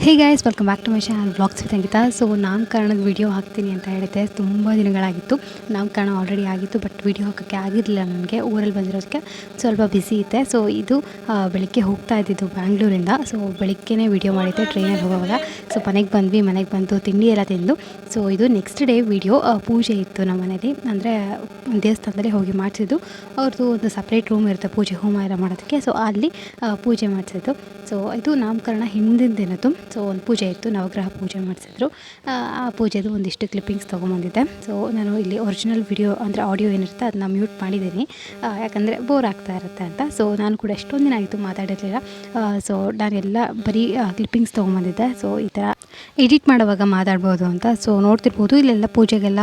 Hey guys, welcome back to my channel vlogs with Ankita. So ನಾಮಕರಣದ video ಹಾಕ್ತೀನಿ ಅಂತ ಹೇಳಿದ್ದೆ. ತುಂಬ ದಿನಗಳಾಗಿತ್ತು. ನಾಮಕರಣ ಆಲ್ರೆಡಿ ಆಗಿತ್ತು, ಬಟ್ ವಿಡಿಯೋ ಹಾಕೋಕ್ಕೆ ಆಗಿರಲಿಲ್ಲ. ನನಗೆ ಊರಲ್ಲಿ ಬಂದಿರೋದಕ್ಕೆ ಸ್ವಲ್ಪ ಬ್ಯುಸಿ ಇತ್ತೆ. ಸೊ ಇದು ಬೆಳಗ್ಗೆ ಹೋಗ್ತಾ ಇದ್ದಿದ್ದು ಬ್ಯಾಂಗ್ಳೂರಿಂದ. ಸೊ ಬೆಳಗ್ಗೆನೇ ವಿಡಿಯೋ ಮಾಡಿದ್ದೆ ಟ್ರೈನಲ್ಲಿ ಹೋಗೋವಾಗ. ಸೊ ಮನೆಗೆ ಬಂದ್ವಿ, ಮನೆಗೆ ಬಂದು ತಿಂಡಿ ಎಲ್ಲ ತಿಂದು. ಸೊ ಇದು ನೆಕ್ಸ್ಟ್ ಡೇ ವಿಡಿಯೋ. ಪೂಜೆ ಇತ್ತು ನಮ್ಮ ಮನೇಲಿ, ಅಂದರೆ ದೇವಸ್ಥಾನದಲ್ಲಿ ಹೋಗಿ ಮಾಡಿಸಿದ್ದು. ಅವ್ರದ್ದು ಒಂದು ಸಪ್ರೇಟ್ ರೂಮ್ ಇರುತ್ತೆ ಪೂಜೆ ಹೋಮ ಎಲ್ಲ ಮಾಡೋದಕ್ಕೆ. ಸೊ ಅಲ್ಲಿ ಪೂಜೆ ಮಾಡಿಸಿದ್ದು. ಸೊ ಇದು ನಾಮಕರಣ ಹಿಂದಿನ ದಿನದ್ದು. ಸೊ ಒಂದು ಪೂಜೆ ಇತ್ತು, ನವಗ್ರಹ ಪೂಜೆ ಮಾಡಿಸಿದ್ರು. ಆ ಪೂಜೆದು ಒಂದಿಷ್ಟು ಕ್ಲಿಪ್ಪಿಂಗ್ಸ್ ತೊಗೊಂಬಂದಿದ್ದೆ. ಸೊ ನಾನು ಇಲ್ಲಿ ಒರಿಜಿನಲ್ ವಿಡಿಯೋ ಅಂದರೆ ಆಡಿಯೋ ಏನಿರುತ್ತೆ ಅದನ್ನ ಮ್ಯೂಟ್ ಮಾಡಿದ್ದೀನಿ, ಯಾಕಂದರೆ ಬೋರ್ ಆಗ್ತಾ ಇರುತ್ತೆ ಅಂತ. ಸೊ ನಾನು ಕೂಡ ಎಷ್ಟೊಂದು ದಿನ ಆಯಿತು ಮಾತಾಡಿರಲಿಲ್ಲ. ಸೊ ನಾನೆಲ್ಲ ಬರೀ ಕ್ಲಿಪ್ಪಿಂಗ್ಸ್ ತೊಗೊಂಬಂದಿದ್ದೆ. ಸೊ ಈ ಥರ ಎಡಿಟ್ ಮಾಡುವಾಗ ಮಾತಾಡ್ಬೋದು ಅಂತ. ಸೊ ನೋಡ್ತಿರ್ಬೋದು, ಇಲ್ಲೆಲ್ಲ ಪೂಜೆಗೆಲ್ಲ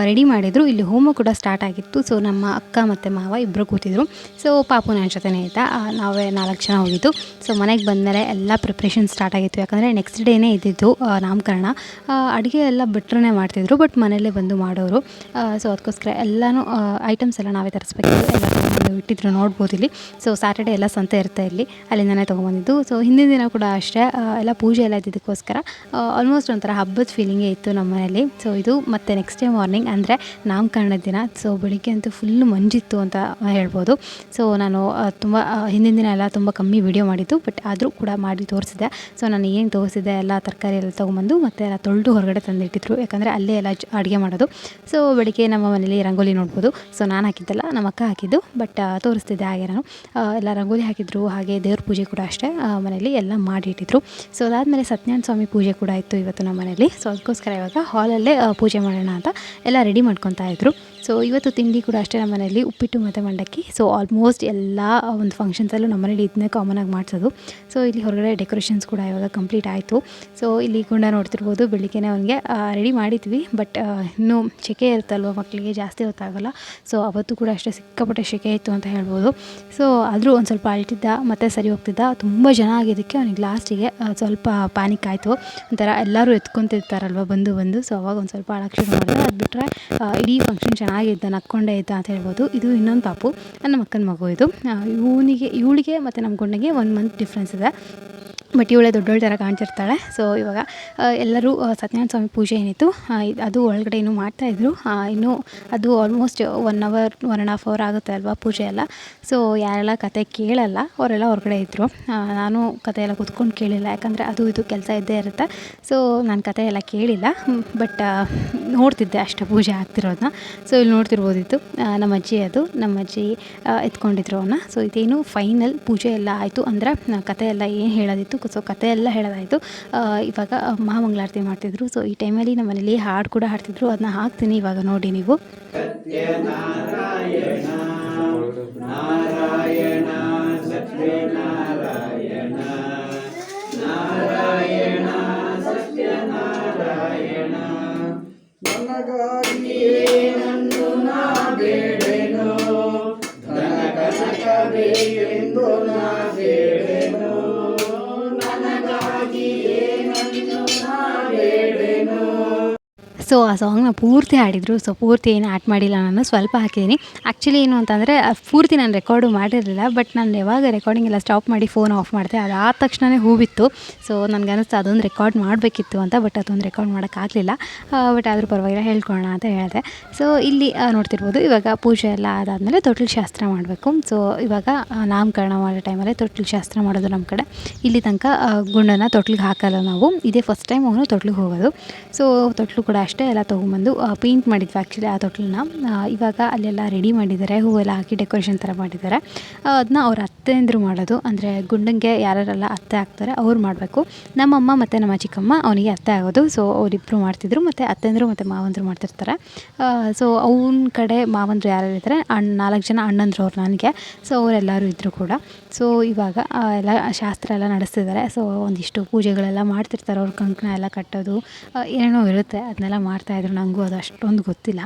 ರೆಡಿ ಮಾಡಿದರು. ಇಲ್ಲಿ ಹೋಮ ಕೂಡ ಸ್ಟಾರ್ಟ್ ಆಗಿತ್ತು. ಸೊ ನಮ್ಮ ಅಕ್ಕ ಮತ್ತು ಮಾವ ಇಬ್ಬರು ಕೂತಿದ್ರು. ಸೊ ಪಾಪು ನನ್ನ ಜೊತೆನೇ ಇದ್ದ. ನಾವೇ 4 ಜನ ಹೋಗಿದ್ದು. ಸೊ ಮನೆಗೆ ಬಂದಮೇಲೆ ಎಲ್ಲ ಪ್ರಿಪ್ರೇಷನ್ ಸ್ಟಾರ್ಟ್ ಆಗಿತ್ತು, ಯಾಕಂದರೆ ನೆಕ್ಸ್ಟ್ ಡೇನೇ ಇದ್ದಿದ್ದು ನಾಮಕರಣ. ಅಡುಗೆ ಎಲ್ಲ ಬಿಟ್ರೇ ಮಾಡ್ತಿದ್ರು, ಬಟ್ ಮನೆಯಲ್ಲೇ ಬಂದು ಮಾಡೋರು. ಸೊ ಅದಕ್ಕೋಸ್ಕರ ಎಲ್ಲನೂ ಐಟಮ್ಸ್ ಎಲ್ಲ ನಾವೇ ತರಿಸ್ಬೇಕಿತ್ತು. ಎಲ್ಲ ಇಟ್ಟಿದ್ರು, ನೋಡ್ಬೋದು ಇಲ್ಲಿ. ಸೊ ಸ್ಯಾಟರ್ಡೇ ಎಲ್ಲ ಸಂತೆ ಇರುತ್ತೆ ಇಲ್ಲಿ, ಅಲ್ಲಿಂದನೇ ತೊಗೊಂಬಂದಿದ್ದು. ಸೊ ಹಿಂದಿನ ದಿನ ಕೂಡ ಅಷ್ಟೇ ಎಲ್ಲ ಪೂಜೆ ಎಲ್ಲ ಇದ್ದಿದ್ದಕ್ಕೋಸ್ಕರ ಆಲ್ಮೋಸ್ಟ್ ಒಂಥರ ಹಬ್ಬದ ಫೀಲಿಂಗೇ ಇತ್ತು ನಮ್ಮ ಮನೇಲಿ. ಸೊ ಇದು ಮತ್ತು ನೆಕ್ಸ್ಟ್ ಡೇ ಮಾರ್ನಿಂಗ್ ಅಂದರೆ ನಾಮಕರಣದ ದಿನ. ಸೊ ಬೆಳಿಗ್ಗೆ ಅಂತೂ ಫುಲ್ ಮಂಜಿತ್ತು ಅಂತ ಹೇಳ್ಬೋದು. ಸೊ ನಾನು ತುಂಬ ಹಿಂದಿನ ದಿನ ಎಲ್ಲ ತುಂಬ ಕಮ್ಮಿ ವಿಡಿಯೋ ಮಾಡಿದ್ದು, ಬಟ್ ಆದರೂ ಕೂಡ ಮಾಡಿ ತೋರಿಸಿದ್ದೆ. ಸೊ ನಾನು ಏನು ತೋರಿಸಿದ್ದೆ ಎಲ್ಲ ತರಕಾರಿ ಎಲ್ಲ ತೊಗೊಂಬಂದು ಮತ್ತು ಎಲ್ಲ ತೊಳೆದು ಹೊರಗಡೆ ತಂದಿಟ್ಟಿದ್ರು, ಯಾಕಂದರೆ ಅಲ್ಲೇ ಎಲ್ಲ ಅಡುಗೆ ಮಾಡೋದು. ಸೊ ಬೆಳಿಗ್ಗೆ ನಮ್ಮ ಮನೇಲಿ ರಂಗೋಲಿ ನೋಡ್ಬೋದು. ಸೊ ನಾನು ಹಾಕಿದ್ದಲ್ಲ, ನಮ್ಮ ಅಕ್ಕ ಹಾಕಿದ್ದು, ಬಟ್ ತೋರಿಸ್ತಿದ್ದೆ ಹಾಗೆ ನಾನು. ಎಲ್ಲ ರಂಗೋಲಿ ಹಾಕಿದ್ರು, ಹಾಗೆ ದೇವ್ರ ಪೂಜೆ ಕೂಡ ಅಷ್ಟೇ ಮನೇಲಿ ಎಲ್ಲ ಮಾಡಿಟ್ಟಿದ್ರು. ಸೊ ಅದಾದಮೇಲೆ ಸತ್ಯನಾರಾಯಣ ಸ್ವಾಮಿ ಪೂಜೆ ಕೂಡ ಇತ್ತು ಇವತ್ತು ನಮ್ಮ ಮನೇಲಿ. ಸೊ ಅದಕ್ಕೋಸ್ಕರ ಇವಾಗ ಹಾಲಲ್ಲೇ ಪೂಜೆ ಮಾಡೋಣ ಅಂತ ಎಲ್ಲ ರೆಡಿ ಮಾಡ್ಕೊತಾ ಇದ್ರು. ಸೊ ಇವತ್ತು ತಿಂಡಿ ಕೂಡ ಅಷ್ಟೇ ನಮ್ಮ ಮನೇಲಿ ಉಪ್ಪಿಟ್ಟು ಮತ್ತು ಮಂಡಕ್ಕಿ. ಸೊ ಆಲ್ಮೋಸ್ಟ್ ಎಲ್ಲ ಒಂದು ಫಂಕ್ಷನ್ಸಲ್ಲೂ ನಮ್ಮ ಮನೇಲಿ ಇದನ್ನೇ ಕಾಮನಾಗಿ ಮಾಡಿಸೋದು. ಸೊ ಇಲ್ಲಿ ಹೊರಗಡೆ ಡೆಕೋರೇಷನ್ಸ್ ಕೂಡ ಇವಾಗ ಕಂಪ್ಲೀಟ್ ಆಯಿತು. ಸೊ ಇಲ್ಲಿ ಗುಂಡ ನೋಡ್ತಿರ್ಬೋದು, ಬೆಳಿಗ್ಗೆನೇ ಅವನಿಗೆ ರೆಡಿ ಮಾಡಿದ್ವಿ, ಬಟ್ ಇನ್ನೂ ಸೆಕೆ ಇರುತ್ತಲ್ವ ಮಕ್ಕಳಿಗೆ, ಜಾಸ್ತಿ ಹೊತ್ತಾಗಲ್ಲ. ಸೊ ಅವತ್ತು ಕೂಡ ಅಷ್ಟೇ ಸಿಕ್ಕಾಪಟ್ಟೆ ಸೆಕೆ ಇತ್ತು ಅಂತ ಹೇಳ್ಬೋದು. ಸೊ ಆದರೂ ಒಂದು ಸ್ವಲ್ಪ ಅಳ್ತಿದ್ದ, ಮತ್ತು ಸರಿ ಹೋಗ್ತಿದ್ದ. ತುಂಬ ಜನ ಆಗಿದ್ದಕ್ಕೆ ಅವನಿಗೆ ಲಾಸ್ಟಿಗೆ ಸ್ವಲ್ಪ ಪ್ಯಾನಿಕ್ ಆಯಿತು. ಒಂಥರ ಎಲ್ಲರೂ ಎತ್ಕೊತಿರ್ತಾರಲ್ವ ಬಂದು. ಸೊ ಅವಾಗ ಒಂದು ಸ್ವಲ್ಪ ಅಳಕ್ಕೆ ಶುರು ಮಾಡಿದೆ. ಅದು ಬಿಟ್ಟರೆ ಇಡೀ ಫಂಕ್ಷನ್ ಚೆನ್ನಾಗಿದ್ದ, ನಕ್ಕೊಂಡೇ ಇದ್ದ ಅಂತ ಹೇಳ್ಬೋದು. ಇದು ಇನ್ನೊಂದು ಪಾಪು, ನನ್ನ ಅಕ್ಕನ ಮಗು. ಇದು ಇವಳಿಗೆ ಮತ್ತು ನಮ್ಮ ಗುಂಡಿಗೆ 1 ಮಂತ್ ಡಿಫ್ರೆನ್ಸ್ ಇದೆ, ಬಟ್ ಇವಳೇ ದೊಡ್ಡೋಳ ಥರ ಕಾಣ್ತಿರ್ತಾಳೆ. ಸೊ ಇವಾಗ ಎಲ್ಲರೂ ಸತ್ಯನಾರಾಯಣ ಸ್ವಾಮಿ ಪೂಜೆ ಏನಿತ್ತು ಅದು ಒಳಗಡೆ ಇನ್ನೂ ಮಾಡ್ತಾಯಿದ್ರು. ಇನ್ನೂ ಅದು ಆಲ್ಮೋಸ್ಟ್ 1 ಅವರ್ 1.5 ಅವರ್ ಆಗುತ್ತೆ ಅಲ್ವಾ ಪೂಜೆ ಎಲ್ಲ. ಸೊ ಯಾರೆಲ್ಲ ಕತೆ ಕೇಳಲ್ಲ ಅವರೆಲ್ಲ ಹೊರಗಡೆ ಇದ್ದರು. ನಾನು ಕತೆ ಎಲ್ಲ ಕೂತ್ಕೊಂಡು ಕೇಳಿಲ್ಲ, ಯಾಕಂದರೆ ಅದು ಇದು ಕೆಲಸ ಇದ್ದೇ ಇರುತ್ತೆ. ಸೊ ನಾನು ಕತೆ ಎಲ್ಲ ಕೇಳಿಲ್ಲ, ಬಟ್ ನೋಡ್ತಿದ್ದೆ ಅಷ್ಟೇ ಪೂಜೆ ಆಗ್ತಿರೋದನ್ನ. ಸೊ ಇಲ್ಲಿ ನೋಡ್ತಿರ್ಬೋದಿತ್ತು ನಮ್ಮ ಅಜ್ಜಿ, ಅದು ನಮ್ಮ ಅಜ್ಜಿ ಎತ್ಕೊಂಡಿದ್ರು ಅವನ್ನ. ಸೊ ಇದೇನು ಫೈನಲ್ ಪೂಜೆ ಎಲ್ಲ ಆಯಿತು, ಅಂದರೆ ಕತೆ ಎಲ್ಲ ಏನು ಹೇಳೋದಿತ್ತು. ಸೊ ಕತೆ ಎಲ್ಲ ಹೇಳೋದಾಯಿತು. ಇವಾಗ ಮಹಾಮಂಗಳಾರತಿ ಮಾಡ್ತಿದ್ರು. ಸೊ ಈ ಟೈಮಲ್ಲಿ ನಮ್ಮ ಮನೇಲಿ ಹಾಡು ಕೂಡ ಹಾಡ್ತಿದ್ರು, ಅದನ್ನ ಹಾಕ್ತೀನಿ ಇವಾಗ ನೋಡಿ ನೀವು. ಸತ್ಯನಾರಾಯಣ ನಾರಾಯಣ ಸತ್ಯನಾರಾಯಣ ನಾರಾಯಣ ಸತ್ಯನಾರಾಯಣ ನನಗಾಗಿಯೇ ನನ್ನು ನಾ ಬೇಡೆನೋ, ಧನ ಕನಕ ಬೇಕೆಂದು ನಾ ಬೇಡೆನೋ, ನನಗಾಗಿಯೇ ನನ್ನು ನಾ ಬೇಡೆನೋ. ಸೊ ಆ ಸಾಂಗ್ನ ಪೂರ್ತಿ ಹಾಡಿದರು. ಸೊ ಪೂರ್ತಿ ಏನು ಆ್ಯಡ್ ಮಾಡಿಲ್ಲ, ನಾನು ಸ್ವಲ್ಪ ಹಾಕಿದ್ದೀನಿ. ಆ್ಯಕ್ಚುಲಿ ಏನು ಅಂತಂದರೆ ಪೂರ್ತಿ ನಾನು ರೆಕಾರ್ಡು ಮಾಡಿರಲಿಲ್ಲ, ಬಟ್ ನಾನು ಯಾವಾಗ ರೆಕಾರ್ಡಿಂಗ್ ಎಲ್ಲ ಸ್ಟಾಪ್ ಮಾಡಿ ಫೋನ್ ಆಫ್ ಮಾಡಿದೆ, ಅದಾದ ತಕ್ಷಣವೇ ಹೂ ಬಿತ್ತು. ಸೊ ನನಗನ್ನಿಸ್ತು ಅದೊಂದು ರೆಕಾರ್ಡ್ ಮಾಡಬೇಕಿತ್ತು ಅಂತ, ಬಟ್ ಅದೊಂದು ರೆಕಾರ್ಡ್ ಮಾಡೋಕ್ಕಾಗಲಿಲ್ಲ. ಬಟ್ ಆದರೂ ಪರವಾಗಿಲ್ಲ, ಹೇಳ್ಕೊಳ್ಳೋಣ ಅಂತ ಹೇಳಿದೆ. ಸೊ ಇಲ್ಲಿ ನೋಡ್ತಿರ್ಬೋದು, ಇವಾಗ ಪೂಜೆ ಎಲ್ಲ ಆದಾದಮೇಲೆ ತೊಟ್ಲು ಶಾಸ್ತ್ರ ಮಾಡಬೇಕು. ಸೊ ಇವಾಗ ನಾಮಕರಣ ಮಾಡೋ ಟೈಮಲ್ಲಿ ತೊಟ್ಲು ಶಾಸ್ತ್ರ ಮಾಡೋದು ನಮ್ಮ ಕಡೆ. ಇಲ್ಲಿ ತನಕ ಗುಂಡನ್ನು ತೊಟ್ಲಿಗೆ ಹಾಕಲ್ಲ ನಾವು, ಇದೇ ಫಸ್ಟ್ ಟೈಮ್ ಅವನು ತೊಟ್ಲಿಗೆ ಹೋಗೋದು. ಸೊ ತೊಟ್ಲು ಕೂಡ ಅಷ್ಟೇ ಎಲ್ಲ ತೊಗೊಂಬಂದು ಪೇಂಟ್ ಮಾಡಿದ್ವಿ ಆ್ಯಕ್ಚುಲಿ ಆ ತೊಟ್ಲನ್ನ. ಇವಾಗ ಅಲ್ಲೆಲ್ಲ ರೆಡಿ ಮಾಡಿದ್ದಾರೆ, ಹೂವೆಲ್ಲ ಹಾಕಿ ಡೆಕೋರೇಷನ್ ಥರ ಮಾಡಿದ್ದಾರೆ. ಅದನ್ನ ಅವ್ರ ಅತ್ತೆಂದರು ಮಾಡೋದು, ಅಂದರೆ ಗುಂಡಂಗೆ ಯಾರೆಲ್ಲ ಅತ್ತೆ ಆಗ್ತಾರೆ ಅವ್ರು ಮಾಡಬೇಕು. ನಮ್ಮಮ್ಮ ಮತ್ತು ನಮ್ಮ ಚಿಕ್ಕಮ್ಮ ಅವನಿಗೆ ಅತ್ತೆ ಆಗೋದು. ಸೊ ಅವರಿಬ್ಬರು ಮಾಡ್ತಿದ್ರು, ಮತ್ತು ಅತ್ತೆಂದರು ಮತ್ತು ಮಾವಂದರು ಮಾಡ್ತಿರ್ತಾರೆ. ಸೊ ಅವನ ಕಡೆ ಮಾವಂದರು ಯಾರ್ಯಾರಿದ್ದಾರೆ 4 ಜನ ಅಣ್ಣಂದರು ಅವ್ರು ನನಗೆ. ಸೊ ಅವರೆಲ್ಲರೂ ಇದ್ದರು ಕೂಡ. ಸೊ ಇವಾಗ ಎಲ್ಲ ಶಾಸ್ತ್ರ ಎಲ್ಲ ನಡೆಸ್ತಿದ್ದಾರೆ. ಸೊ ಒಂದಿಷ್ಟು ಪೂಜೆಗಳೆಲ್ಲ ಮಾಡ್ತಿರ್ತಾರೆ, ಅವ್ರ ಕಂಕಣ ಎಲ್ಲ ಕಟ್ಟೋದು ಏನೋ ಇರುತ್ತೆ, ಅದನ್ನೆಲ್ಲ ಮಾಡ್ತಾಯಿದ್ರು, ನನಗೂ ಅದು ಅಷ್ಟೊಂದು ಗೊತ್ತಿಲ್ಲ.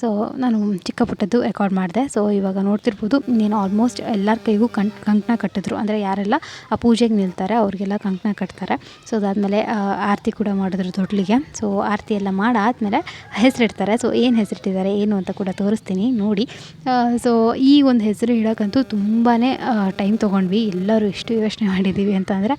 ಸೊ ನಾನು ಚಿಕ್ಕ ಪುಟ್ಟದ್ದು ರೆಕಾರ್ಡ್ ಮಾಡಿದೆ. ಸೊ ಇವಾಗ ನೋಡ್ತಿರ್ಬೋದು, ನೀನು ಆಲ್ಮೋಸ್ಟ್ ಎಲ್ಲರ ಕೈಗೂ ಕಂಕಣ ಕಟ್ಟಿದ್ರು, ಅಂದರೆ ಯಾರೆಲ್ಲ ಆ ಪೂಜೆಗೆ ನಿಲ್ತಾರೆ ಅವ್ರಿಗೆಲ್ಲ ಕಂಕಣ ಕಟ್ತಾರೆ. ಸೊ ಅದಾದಮೇಲೆ ಆರತಿ ಕೂಡ ಮಾಡಿದ್ರು ತೊಟ್ಲಿಗೆ. ಸೊ ಆರತಿ ಎಲ್ಲ ಮಾಡಾದಮೇಲೆ ಹೆಸರಿಡ್ತಾರೆ. ಸೊ ಏನು ಹೆಸರಿಟ್ಟಿದ್ದಾರೆ ಏನು ಅಂತ ಕೂಡ ತೋರಿಸ್ತೀನಿ ನೋಡಿ. ಸೊ ಈ ಒಂದು ಹೆಸರು ಇಡೋಕ್ಕಂತೂ ತುಂಬಾ ಟೈಮ್ ತೊಗೊಂಡ್ವಿ. ಎಲ್ಲರೂ ಎಷ್ಟು ಯೋಚನೆ ಮಾಡಿದ್ದೀವಿ ಅಂತ ಅಂದರೆ,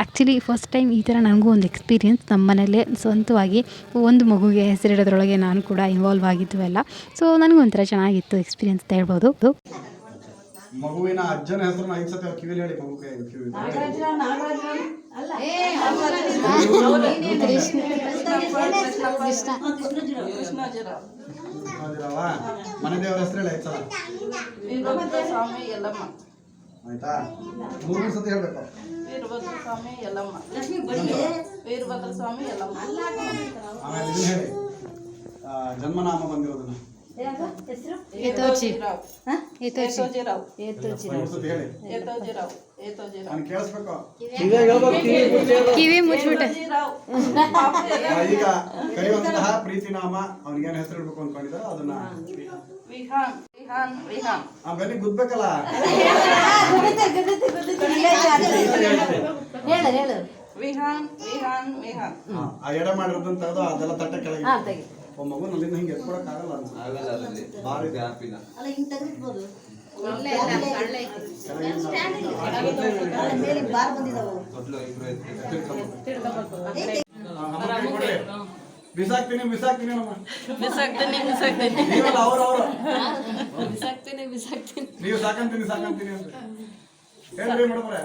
ಆ್ಯಕ್ಚುಲಿ ಫಸ್ಟ್ ಟೈಮ್ ಈ ಥರ ನನಗೂ ಒಂದು ಎಕ್ಸ್ಪೀರಿಯೆನ್ಸ್. ನಮ್ಮ ಮನೇಲೇ ಸ್ವಂತವಾಗಿ ಒಂದು ಮಗುಗೆ ಹೆಸರಿಡೋದ್ರೊಳಗೆ ನಾನು ಕೂಡ ಇನ್ವಾಲ್ವ್ ಆಗಿದ್ದು ಎಲ್ಲ. ಸೊ ನನಗೊಂಥರ ಚೆನ್ನಾಗಿತ್ತು ಎಕ್ಸ್ಪೀರಿಯೆನ್ಸ್ ಅಂತ ಹೇಳ್ಬೋದು. ಮಗುವಿನ ಅಜ್ಜನ ಹೆಸರು 5 ಸತಿ ಕಿವಿಲಿ ಹೇಳಿ. ಮಗು ಮನೆ ದೇವರ ಹೆಸರು ಹೇಳಿ 5 ಸಲ. ಆಯ್ತಾ? 3 ಸತಿ ಹೇಳ್ಬೇಕು. ಆಮೇಲೆ ಇದನ್ನ ಹೇಳಿ, ಜನ್ಮನಾಮ ಬಂದಿರೋದನ್ನ. ಕಿವಿ ಮುಚ್ಚಿಬಿಟ್ಟೆ. ಈಗ ಕರೆಯುವಂತಹ ಪ್ರೀತಿ ನಾಮ, ಅವ್ನಿಗೇನು ಹೆಸರು ಇಡ್ಬೇಕು ಅನ್ಕೊಂಡಿದ್ರು ಅದನ್ನ ಬೆನ್ನಿಗೆ ಗುದ್ಬೇಕಲ್ಲ. ಆ ಎಡೆ ಮಾಡಿರೋದಂತ ಅದೆಲ್ಲ ತಟ್ಟೆ ಕೆಳಗೆ ಮಗು ನಲ್ಲಿಂದ ಹಿಂಗೆ ಎತ್ಕೊಳಕ್ ಆಗಲ್ಲ ಬಿಸಾಕ್ತೀನಿ ನೀವಲ್ಲ ಅವ್ರು ನೀವು ಸಾಕಂತೀನಿ ಅಂತ ಹೇಳ್ರಿ ಮೇಡಮ್ರೆ.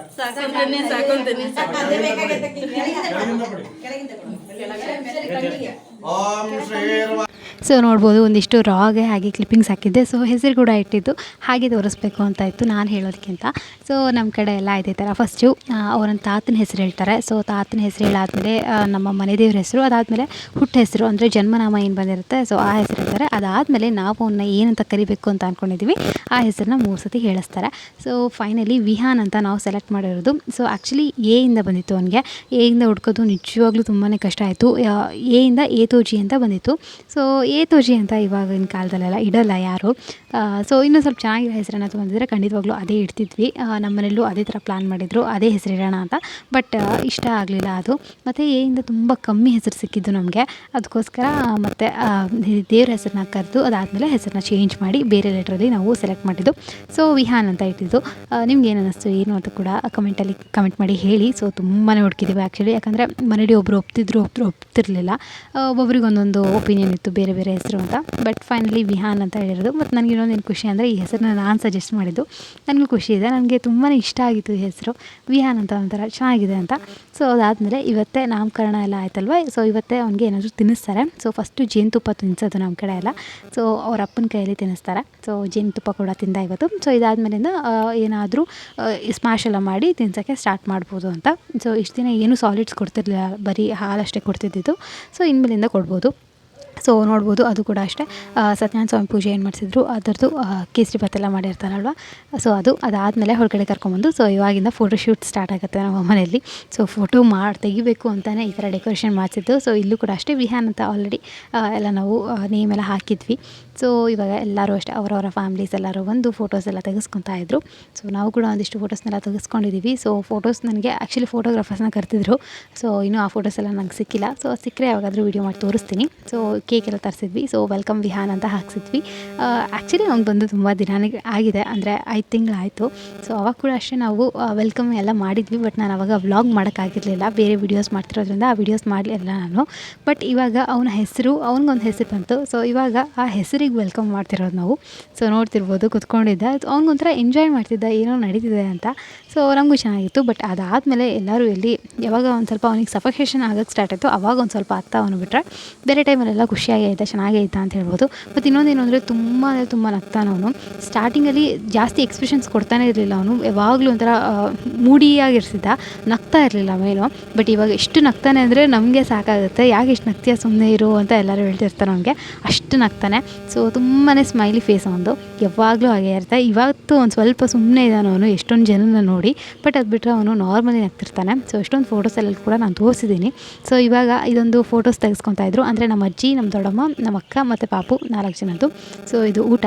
ಸೊ ನೋಡ್ಬೋದು, ಒಂದಿಷ್ಟು ರಾಗೆ ಹಾಗೆ ಕ್ಲಿಪ್ಪಿಂಗ್ಸ್ ಹಾಕಿದ್ದೆ. ಸೊ ಹೆಸರು ಕೂಡ ಇಟ್ಟಿದ್ದು ಹಾಗೆ ತೋರಿಸ್ಬೇಕು ಅಂತ ಇತ್ತು ನಾನು ಹೇಳೋದಕ್ಕಿಂತ. ಸೊ ನಮ್ಮ ಕಡೆ ಎಲ್ಲ ಇದೇ ಥರ ಫಸ್ಟು ಅವರನ್ನ ತಾತನ ಹೆಸರು ಹೇಳ್ತಾರೆ. ಸೊ ತಾತನ ಹೆಸರು ಹೇಳಾದಮೇಲೆ ನಮ್ಮ ಮನೆ ದೇವ್ರ ಹೆಸರು, ಅದಾದಮೇಲೆ ಹುಟ್ಟು ಹೆಸರು ಅಂದರೆ ಜನ್ಮನಾಮ ಏನು ಬಂದಿರುತ್ತೆ ಸೊ ಆ ಹೆಸರು ಹೇಳ್ತಾರೆ. ಅದಾದಮೇಲೆ ನಾವು ಅವನ್ನ ಏನಂತ ಕರಿಬೇಕು ಅಂತ ಅಂದ್ಕೊಂಡಿದ್ದೀವಿ ಆ ಹೆಸರನ್ನ 3 ಸತಿ ಹೇಳಿಸ್ತಾರೆ. ಸೊ ಫೈನಲಿ ವಿಹಾನ್ ಅಂತ ನಾವು ಸೆಲೆಕ್ಟ್ ಮಾಡಿರೋದು. ಸೊ ಆ್ಯಕ್ಚುಲಿ ಎಯಿಂದ ಬಂದಿತ್ತು ಅವನಿಗೆ. ಎಯಿಂದ ಹುಡ್ಕೋದು ನಿಜವಾಗ್ಲೂ ತುಂಬಾ ಕಷ್ಟ ಆಯಿತು. ಎಯಿಂದ ಏತೋಜಿ ಅಂತ ಬಂದಿತ್ತು. ಸೊ ಏತೋಜಿ ಅಂತ ಇವಾಗಿನ ಕಾಲದಲ್ಲೆಲ್ಲ ಇಡಲ್ಲ ಯಾರು. ಸೊ ಇನ್ನೂ ಸ್ವಲ್ಪ ಚೆನ್ನಾಗಿರೋ ಹೆಸರನ್ನು ತೊಗೊಂಡಿದ್ರೆ ಖಂಡಿತವಾಗ್ಲೂ ಅದೇ ಇಡ್ತಿದ್ವಿ. ನಮ್ಮ ಮನೆಯಲ್ಲೂ ಅದೇ ಥರ ಪ್ಲ್ಯಾನ್ ಮಾಡಿದರು, ಅದೇ ಹೆಸರು ಇಡೋಣ ಅಂತ. ಬಟ್ ಇಷ್ಟ ಆಗಲಿಲ್ಲ ಅದು. ಮತ್ತು ಎಯಿಂದ ತುಂಬ ಕಮ್ಮಿ ಹೆಸರು ಸಿಕ್ಕಿದ್ದು ನಮಗೆ. ಅದಕ್ಕೋಸ್ಕರ ಮತ್ತು ದೇವ್ರ ಹೆಸರನ್ನ ಕರೆದು ಅದಾದಮೇಲೆ ಹೆಸರನ್ನ ಚೇಂಜ್ ಮಾಡಿ ಬೇರೆ ಲೆಟ್ರಲ್ಲಿ ನಾವು ಸೆಲೆಕ್ಟ್ ಮಾಡಿದ್ದು. ಸೊ ವಿಹಾನ್ ಅಂತ ಇಟ್ಟಿದ್ದು. ನಿಮ್ಗೆ ಏನು ಅನ್ನಿಸ್ತು ಏನು ಅಂತ ಕೂಡ ಕಮೆಂಟಲ್ಲಿ ಕಮೆಂಟ್ ಮಾಡಿ ಹೇಳಿ. ಸೊ ತುಂಬಾ ಹುಡುಕಿದ್ದೀವಿ ಆ್ಯಕ್ಚುಲಿ, ಯಾಕಂದರೆ ಮನೇಲಿ ಒಬ್ಬರು ಒಪ್ತಿದ್ರು, ಒಬ್ಬರು ಒಪ್ತಿರ್ಲಿಲ್ಲ. ಒಬ್ಬೊಬ್ರಿಗೆ ಒಂದೊಂದು ಒಪಿನಿಯನ್ ಇತ್ತು ಬೇರೆ ಬೇರೆ ಹೆಸರು ಅಂತ. ಬಟ್ ಫೈನಲಿ ವಿಹಾನ್ ಅಂತ ಹೇಳಿರೋದು. ಮತ್ತು ನನಗೆ ಇನ್ನೊಂದೇನು ಖುಷಿ ಅಂದರೆ ಈ ಹೆಸರನ್ನ ನಾನು ಸಜೆಸ್ಟ್ ಮಾಡಿದ್ದು. ನನಗೂ ಖುಷಿ ಇದೆ, ನನಗೆ ತುಂಬಾ ಇಷ್ಟ ಆಗಿತ್ತು ಈ ಹೆಸರು ವಿಹಾನ್ ಅಂತ, ಒಂಥರ ಚೆನ್ನಾಗಿದೆ ಅಂತ. ಸೊ ಅದಾದಮೇಲೆ ಇವತ್ತೇ ನಾಮಕರಣ ಎಲ್ಲ ಆಯ್ತಲ್ವ. ಸೊ ಇವತ್ತೇ ಅವ್ನಿಗೆ ಏನಾದರೂ ತಿನ್ನಿಸ್ತಾರೆ. ಸೊ ಫಸ್ಟು ಜೇನುತುಪ್ಪ ತಿನ್ನಿಸೋದು ನಮ್ಮ ಕಡೆ ಎಲ್ಲ. ಸೊ ಅವ್ರ ಅಪ್ಪನ ಕೈಯಲ್ಲಿ ತಿನ್ನಿಸ್ತಾರೆ. ಸೊ ಜೇನುತುಪ್ಪ ಕೂಡ ತಿಂದ ಇವತ್ತು. ಸೊ ಇದಾದಮೇಲಿಂದ ಏನಾದರೂ ಸ್ಮ್ಯಾಶ್ ಎಲ್ಲ ಮಾಡಿ ತಿನ್ಸೋಕ್ಕೆ ಸ್ಟಾರ್ಟ್ ಮಾಡ್ಬೋದು ಅಂತ. ಸೊ ಇಷ್ಟು ದಿನ ಏನೂ ಸಾಲಿಡ್ಸ್ ಕೊಡ್ತಿರ್ಲಿಲ್ಲ, ಬರೀ ಹಾಲಷ್ಟೇ ಕೊಡ್ತಿದ್ದಿದ್ದು. ಸೊ ಇನ್ಮೇಲಿಂದ ಕೊಡ್ಬೋದು. ಸೊ ನೋಡ್ಬೋದು, ಅದು ಕೂಡ ಅಷ್ಟೇ ಸತ್ಯನಾರಾಯಣ ಸ್ವಾಮಿ ಪೂಜೆ ಏನು ಮಾಡಿಸಿದ್ರು ಅದರದ್ದು ಕೇಸರಿ ಭಾತ್ ಎಲ್ಲ ಮಾಡಿರ್ತಾರಲ್ವ. ಸೊ ಅದಾದಮೇಲೆ ಹೊರಗಡೆ ಕರ್ಕೊಂಬಂದು ಸೊ ಇವಾಗಿಂದ ಫೋಟೋ ಶೂಟ್ ಸ್ಟಾರ್ಟ್ ಆಗುತ್ತೆ ನಮ್ಮ ಮನೆಯಲ್ಲಿ. ಸೊ ಫೋಟೋ ತೆಗಿಬೇಕು ಅಂತಲೇ ಈ ಥರ ಡೆಕೋರೇಷನ್ ಮಾಡಿಸಿದ್ದು. ಸೊ ಇಲ್ಲೂ ಕೂಡ ಅಷ್ಟೇ ವಿಹಾನ್ ಅಂತ ಆಲ್ರೆಡಿ ಎಲ್ಲ ನಾವು ನೇಮ್ ಎಲ್ಲ ಹಾಕಿದ್ವಿ. ಸೊ ಇವಾಗ ಎಲ್ಲರೂ ಅಷ್ಟೇ ಅವರವರ ಫ್ಯಾಮ್ಲೀಸ್ ಎಲ್ಲರೂ ಬಂದು ಫೋಟೋಸ್ ಎಲ್ಲ ತೆಗೆಸ್ಕೊತಾ ಇದ್ರು. ಸೊ ನಾವು ಕೂಡ ಒಂದಿಷ್ಟು ಫೋಟೋಸ್ನೆಲ್ಲ ತೆಗೆಸ್ಕೊಂಡಿದ್ದೀವಿ. ಸೊ ಫೋಟೋಸ್ ನನಗೆ ಆ್ಯಕ್ಚುಲಿ ಫೋಟೋಗ್ರಾಫರ್ಸ್ನ ಕರೆದಿದ್ರು. ಸೊ ಇನ್ನೂ ಆ ಫೋಟೋಸ್ ಎಲ್ಲ ನಂಗೆ ಸಿಕ್ಕಿಲ್ಲ. ಸೊ ಸಿಕ್ಕರೆ ಯಾವಾಗಾದರೂ ವೀಡಿಯೋ ಮಾಡಿ ತೋರಿಸ್ತೀನಿ. ಸೊ ಕೇಕ್ ಎಲ್ಲ ತರಿಸಿದ್ವಿ. ಸೊ ವೆಲ್ಕಮ್ ವಿಹಾನ್ ಅಂತ ಹಾಕ್ಸಿದ್ವಿ. ಆ್ಯಕ್ಚುಲಿ ಅವ್ನು ಬಂದು ತುಂಬ ದಿನ ಆಗಿದೆ, ಅಂದರೆ 5 ತಿಂಗಳಾಯಿತು. ಸೊ ಅವಾಗ ಕೂಡ ಅಷ್ಟೇ ನಾವು ವೆಲ್ಕಮ್ ಎಲ್ಲ ಮಾಡಿದ್ವಿ. ಬಟ್ ನಾನು ಅವಾಗ ವ್ಲಾಗ್ ಮಾಡೋಕ್ಕಾಗಿರಲಿಲ್ಲ, ಬೇರೆ ವೀಡಿಯೋಸ್ ಮಾಡ್ತಿರೋದ್ರಿಂದ ಆ ವೀಡಿಯೋಸ್ ಮಾಡಲಿಲ್ಲ ನಾನು. ಬಟ್ ಇವಾಗ ಅವನ ಹೆಸರು, ಅವ್ನಿಗೊಂದು ಹೆಸರು ಬಂತು. ಸೊ ಇವಾಗ ಆ ಹೆಸರಿಗೆ ವೆಲ್ಕಮ್ ಮಾಡ್ತಿರೋದು ನಾವು. ಸೊ ನೋಡ್ತಿರ್ಬೋದು, ಕುತ್ಕೊಂಡಿದ್ದ, ಅವ್ನಿಗೊಂಥರ ಎಂಜಾಯ್ ಮಾಡ್ತಿದ್ದ, ಏನೋ ನಡೀತಿದೆ ಅಂತ. ಸೊ ನಮಗೂ ಚೆನ್ನಾಗಿತ್ತು. ಬಟ್ ಅದಾದಮೇಲೆ ಯಾವಾಗ ಒಂದು ಸ್ವಲ್ಪ ಅವ್ನಿಗೆ ಸಫಕೇಷನ್ ಆಗೋಕ್ಕೆ ಸ್ಟಾರ್ಟ್ ಆಯಿತು, ಅವಾಗ ಒಂದು ಸ್ವಲ್ಪ ಅತ್ತ ಅವನು ಬಿಟ್ಟರೆ ಬೇರೆ ಟೈಮಲ್ಲೆಲ್ಲ ಖುಷಿ ಖುಷಿಯಾಗೇ ಇದ್ದ, ಚೆನ್ನಾಗೇ ಇದ್ದ ಅಂತ ಹೇಳ್ಬೋದು. ಮತ್ತು ಇನ್ನೊಂದೇನು ಅಂದರೆ ತುಂಬ ನಗ್ತಾನೆ ಅವನು. ಸ್ಟಾರ್ಟಿಂಗಲ್ಲಿ ಜಾಸ್ತಿ ಎಕ್ಸ್ಪ್ರೆಷನ್ಸ್ ಕೊಡ್ತಾನೆ ಇರಲಿಲ್ಲ ಅವನು, ಯಾವಾಗಲೂ ಒಂಥರ ಮೂಡಿಯಾಗಿರ್ತಿದ್ದ, ನಗ್ತಾ ಇರಲಿಲ್ಲ ಮೇನು. ಬಟ್ ಇವಾಗ ಎಷ್ಟು ನಗ್ತಾನೆ ಅಂದರೆ ನಮಗೆ ಸಾಕಾಗುತ್ತೆ, ಯಾಕೆ ಇಷ್ಟು ನಗ್ತೀಯ ಸುಮ್ಮನೆ ಇರು ಅಂತ ಎಲ್ಲರೂ ಹೇಳ್ತಿರ್ತಾರೆ ಅವನಿಗೆ, ಅಷ್ಟು ನಗ್ತಾನೆ. ಸೊ ತುಂಬಾ ಸ್ಮೈಲಿ ಫೇಸ್ ಅವನದು, ಯಾವಾಗಲೂ ಹಾಗೆ ಇರುತ್ತೆ. ಇವತ್ತು ಒಂದು ಸ್ವಲ್ಪ ಸುಮ್ಮನೆ ಇದ್ದಾನೆ ಅವನು ಎಷ್ಟೊಂದು ಜನನ ನೋಡಿ, ಬಟ್ ಅದು ಬಿಟ್ಟರೆ ಅವನು ನಾರ್ಮಲಿ ನಗ್ತಿರ್ತಾನೆ. ಸೊ ಎಷ್ಟೊಂದು ಫೋಟೋಸಲ್ಲಿ ಕೂಡ ನಾನು ತೋರಿಸಿದ್ದೀನಿ. ಸೊ ಇವಾಗ ಇದೊಂದು ಫೋಟೋಸ್ ತೆಗೆಸ್ಕೊತಾ ಇದ್ರು, ಅಂದರೆ ನಮ್ಮ ಅಜ್ಜಿ, ನಮ್ಮ ದೊಡ್ಡಮ್ಮ, ನಮ್ಮ ಅಕ್ಕ ಮತ್ತು ಪಾಪು 4 ಜನದ್ದು. ಸೊ ಇದು ಊಟ.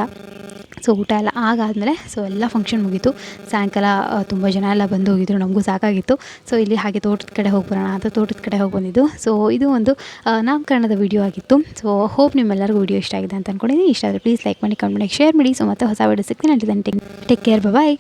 ಸೊ ಊಟ ಎಲ್ಲ ಆಗಾದಮೇಲೆ ಸೊ ಎಲ್ಲ ಫಂಕ್ಷನ್ ಮುಗೀತು. ಸಾಯಂಕಾಲ ತುಂಬ ಜನ ಎಲ್ಲ ಬಂದು ಹೋಗಿದ್ರು, ನಮಗೂ ಸಾಕಾಗಿತ್ತು. ಸೊ ಇಲ್ಲಿ ಹಾಗೆ ತೋಟದ ಕಡೆ ಹೋಗಿ ಬರೋಣ ಅಂತ ತೋಟದ ಕಡೆ ಹೋಗಿ ಬಂದಿದ್ದು. ಸೊ ಇದು ಒಂದು ನಾಮಕರಣದ ವಿಡಿಯೋ ಆಗಿತ್ತು. ಸೊ ಹೋಪ್ ನಿಮ್ಮೆಲ್ಲರಿಗೂ ವಿಡಿಯೋ ಇಷ್ಟ ಆಗಿದೆ ಅಂತ ಅಂದ್ಕೊಂಡಿದ್ದೀನಿ. ಇಷ್ಟ ಆದರೆ ಪ್ಲೀಸ್ ಲೈಕ್ ಮಾಡಿ, ಕಮೆಂಟ್ ಮಾಡಿ, ಶೇರ್ ಮಾಡಿ. ಸೊ ಮತ್ತೆ ಹೊಸ ವಿಡಿಯೋ ಸಿಗ್ತೀನಿ. ಟೇಕ್ ಕೇರ್, ಬಾಯ್.